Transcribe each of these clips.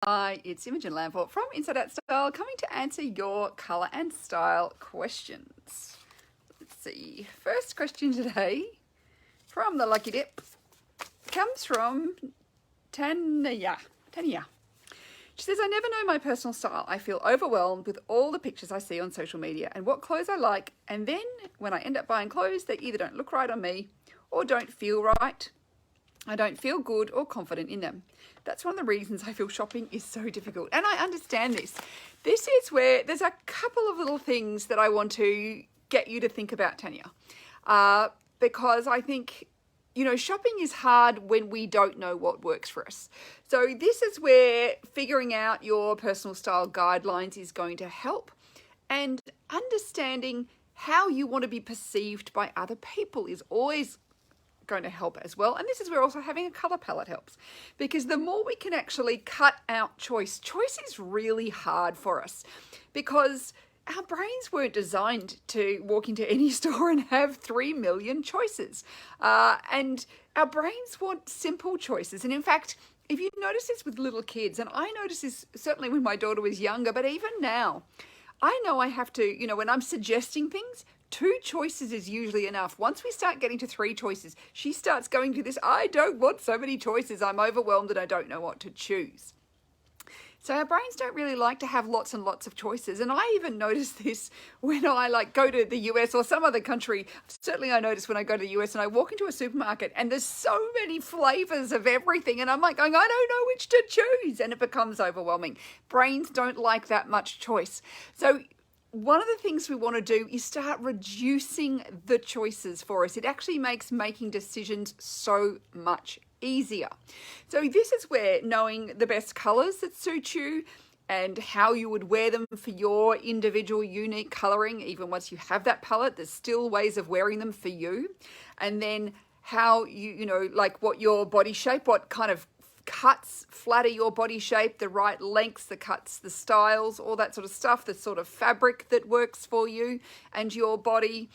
Hi, it's Imogen Lamport from Inside Out Style coming to answer your colour and style questions. Let's see. First question today from the Lucky Dip comes from Tanya. She says, I never know my personal style. I feel overwhelmed with all the pictures I see on social media and what clothes I like. And then when I end up buying clothes, they either don't look right on me or don't feel right. I don't feel good or confident in them. That's one of the reasons I feel shopping is so difficult. And I understand this. This is where there's a couple of little things that I want to get you to think about, Tanya. Because I think, shopping is hard when we don't know what works for us. So this is where figuring out your personal style guidelines is going to help. And understanding how you want to be perceived by other people is always going to help as well. And this is where also having a color palette helps, because the more we can actually cut out choice is really hard for us, because our brains weren't designed to walk into any store and have 3 million choices. And our brains want simple choices. And in fact, if you notice this with little kids, and I noticed this certainly when my daughter was younger, but even now, I know I have to, when I'm suggesting things, 2 choices is usually enough. Once we start getting to 3 choices, she starts going to this, I don't want so many choices. I'm overwhelmed and I don't know what to choose. So our brains don't really like to have lots and lots of choices. And I even notice this when I go to the US or some other country. Certainly I notice when I go to the US and I walk into a supermarket and there's so many flavors of everything. And I'm like going, I don't know which to choose. And it becomes overwhelming. Brains don't like that much choice. So one of the things we want to do is start reducing the choices for us. It actually makes making decisions so much easier. So this is where knowing the best colors that suit you and how you would wear them for your individual unique coloring, even once you have that palette, there's still ways of wearing them for you. And then how like what your body shape, what kind of cuts flatter your body shape, the right lengths, the cuts, the styles, all that sort of stuff, the sort of fabric that works for you and your body.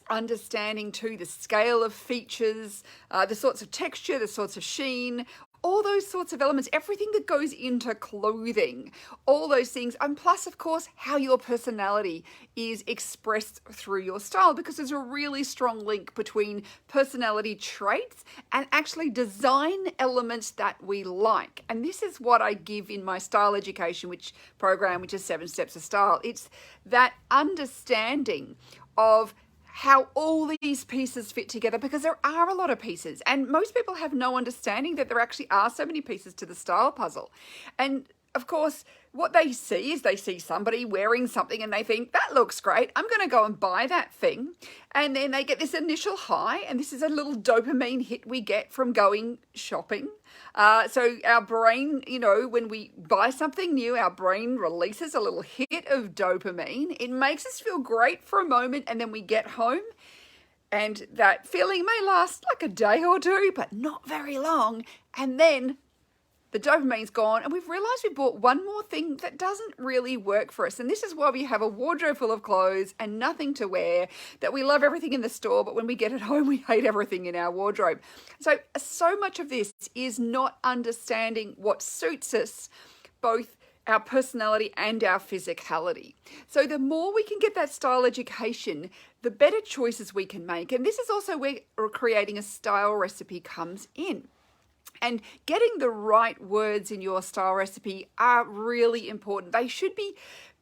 Understanding too the scale of features, the sorts of texture, the sorts of sheen, all those sorts of elements, everything that goes into clothing, all those things. And plus, of course, how your personality is expressed through your style, because there's a really strong link between personality traits and actually design elements that we like. And this is what I give in my style education program, which is 7 Steps of Style. It's that understanding of how all these pieces fit together, because there are a lot of pieces and most people have no understanding that there actually are so many pieces to the style puzzle. And of course, what they see is they see somebody wearing something and they think, that looks great, I'm going to go and buy that thing. And then they get this initial high, and this is a little dopamine hit we get from going shopping. So our brain, when we buy something new, our brain releases a little hit of dopamine. It makes us feel great for a moment, and then we get home. And that feeling may last like a day or two, but not very long. And then the dopamine's gone and we've realized we bought one more thing that doesn't really work for us. And this is why we have a wardrobe full of clothes and nothing to wear, that we love everything in the store, but when we get it home, we hate everything in our wardrobe. So much of this is not understanding what suits us, both our personality and our physicality. So the more we can get that style education, the better choices we can make. And this is also where creating a style recipe comes in. And getting the right words in your style recipe are really important. They should be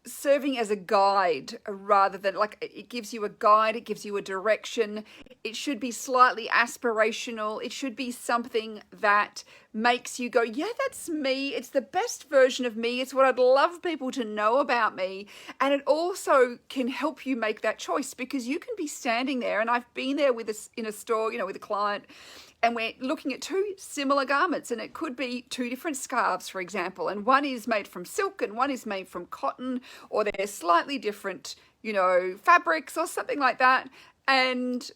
serving as a guide rather than it gives you a guide, it gives you a direction. It should be slightly aspirational. It should be something that makes you go, yeah, that's me. It's the best version of me. It's what I'd love people to know about me. And it also can help you make that choice, because you can be standing there, and I've been there in a store, with a client, and we're looking at 2 similar garments, and it could be 2 different scarves, for example, and one is made from silk and one is made from cotton, or they're slightly different, fabrics or something like that,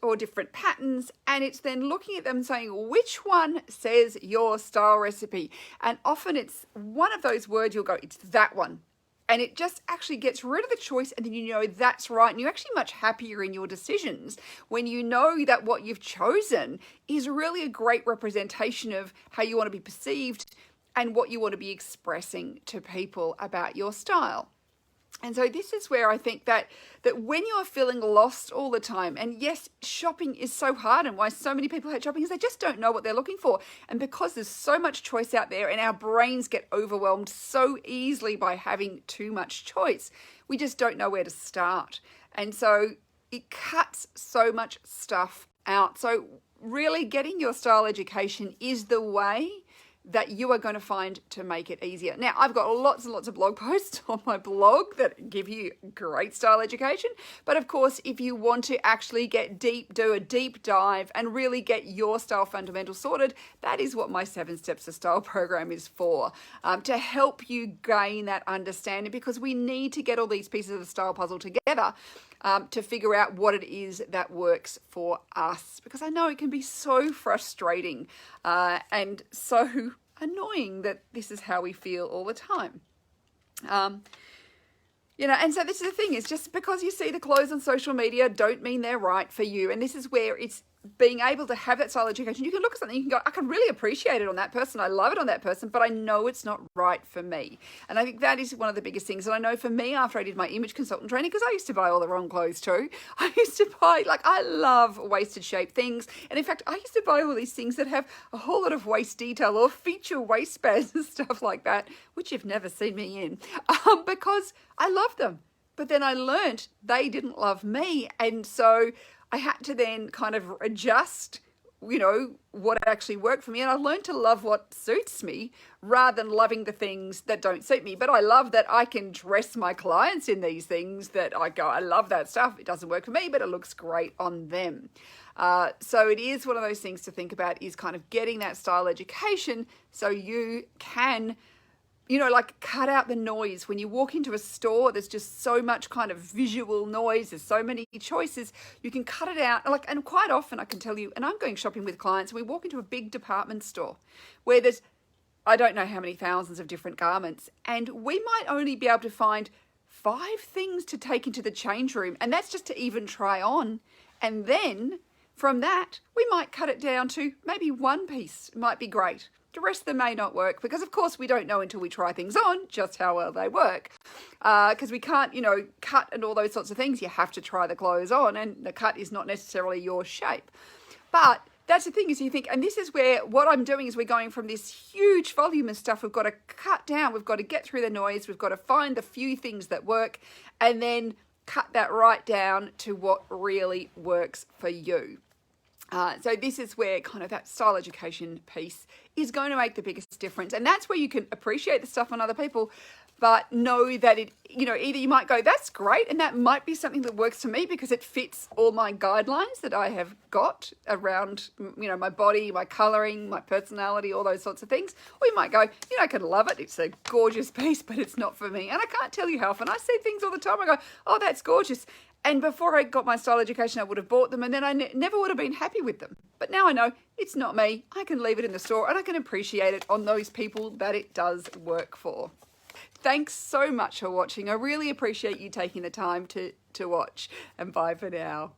or different patterns. And it's then looking at them and saying, which one says your style recipe? And often it's one of those words you'll go, it's that one. And it just actually gets rid of the choice, and then that's right. And you're actually much happier in your decisions when you know that what you've chosen is really a great representation of how you want to be perceived and what you want to be expressing to people about your style. And so this is where I think that when you're feeling lost all the time, and yes, shopping is so hard, and why so many people hate shopping is they just don't know what they're looking for. And because there's so much choice out there and our brains get overwhelmed so easily by having too much choice, we just don't know where to start. And so it cuts so much stuff out. So really getting your style education is the way that you are going to find to make it easier. Now, I've got lots and lots of blog posts on my blog that give you great style education. But of course, if you want to actually get deep, do a deep dive and really get your style fundamentals sorted, that is what my 7 Steps to Style program is for, to help you gain that understanding, because we need to get all these pieces of the style puzzle together to figure out what it is that works for us. Because I know it can be so frustrating and so annoying that this is how we feel all the time. And so this is the thing, is just because you see the clothes on social media don't mean they're right for you. And this is where it's being able to have that style education. You can look at something, you can go, I can really appreciate it on that person, I love it on that person, but I know it's not right for me. And I think that is one of the biggest things. And I know for me, after I did my image consultant training, because I used to buy all the wrong clothes too, I used to buy, I love waisted shape things. And in fact, I used to buy all these things that have a whole lot of waist detail or feature waistbands and stuff like that, which you've never seen me in, because I love them. But then I learned they didn't love me. And so I had to then kind of adjust, what actually worked for me. And I learned to love what suits me rather than loving the things that don't suit me. But I love that I can dress my clients in these things that I go, I love that stuff. It doesn't work for me, but it looks great on them. So it is one of those things to think about, is kind of getting that style education so you can cut out the noise. When you walk into a store, there's just so much kind of visual noise. There's so many choices. You can cut it out. And quite often I can tell you, and I'm going shopping with clients, and we walk into a big department store where there's, I don't know how many thousands of different garments, and we might only be able to find 5 things to take into the change room. And that's just to even try on. And then from that, we might cut it down to maybe 1 piece might be great. The rest of them may not work, because of course we don't know until we try things on just how well they work. Because we can't, cut and all those sorts of things. You have to try the clothes on, and the cut is not necessarily your shape. But that's the thing, is you think, and this is where what I'm doing is we're going from this huge volume of stuff. We've got to cut down. We've got to get through the noise. We've got to find the few things that work, and then cut that right down to what really works for you. So this is where kind of that style education piece is going to make the biggest difference. And that's where you can appreciate the stuff on other people, but know that it, either you might go, that's great, and that might be something that works for me because it fits all my guidelines that I have got around, my body, my colouring, my personality, all those sorts of things. Or you might go, I can love it. It's a gorgeous piece, but it's not for me. And I can't tell you how often I see things all the time. I go, oh, that's gorgeous. And before I got my style education, I would have bought them, and then I never would have been happy with them. But now I know it's not me. I can leave it in the store, and I can appreciate it on those people that it does work for. Thanks so much for watching. I really appreciate you taking the time to watch, and bye for now.